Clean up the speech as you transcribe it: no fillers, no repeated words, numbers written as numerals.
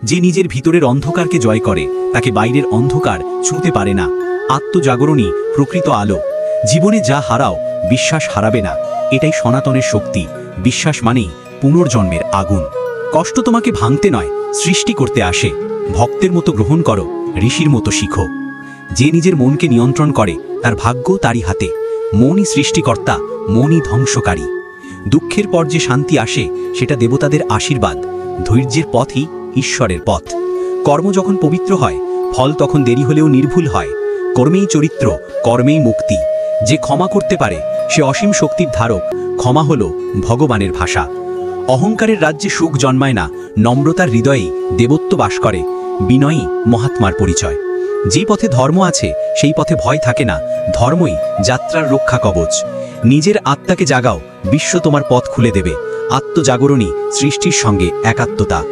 যে নিজের ভিতরের অন্ধকারকে জয় করে তাকে বাইরের অন্ধকার ছুঁতে পারে না। আত্মজাগরণই প্রকৃত আলো। জীবনে যা হারাও, বিশ্বাস হারাবে না। এটাই সনাতনের শক্তি। বিশ্বাস মানেই পুনর্জন্মের আগুন। কষ্ট তোমাকে ভাঙতে নয়, সৃষ্টি করতে আসে। ভক্তের মতো গ্রহণ করো, ঋষির মতো শিখো। যে নিজের মনকে নিয়ন্ত্রণ করে তার ভাগ্য তারই হাতে। মনই সৃষ্টিকর্তা, মনই ধ্বংসকারী। দুঃখের পর যে শান্তি আসে সেটা দেবতাদের আশীর্বাদ। ধৈর্যের পথই ঈশ্বরের পথ। কর্ম যখন পবিত্র হয়, ফল তখন দেরি হলেও নির্ভুল হয়। কর্মেই চরিত্র, কর্মেই মুক্তি। যে ক্ষমা করতে পারে সে অসীম শক্তির ধারক। ক্ষমা হলো ভগবানের ভাষা। অহংকারের রাজ্যে সুখ জন্মায় না, নম্রতার হৃদয়েই দেবত্ব বাস করে। বিনয়ী মহাত্মার পরিচয়। যে পথে ধর্ম আছে সেই পথে ভয় থাকে না। ধর্মই যাত্রার রক্ষা কবচ। নিজের আত্মাকে জাগাও, বিশ্ব তোমার পথ খুলে দেবে। আত্মজাগরণই সৃষ্টির সঙ্গে একাত্মতা।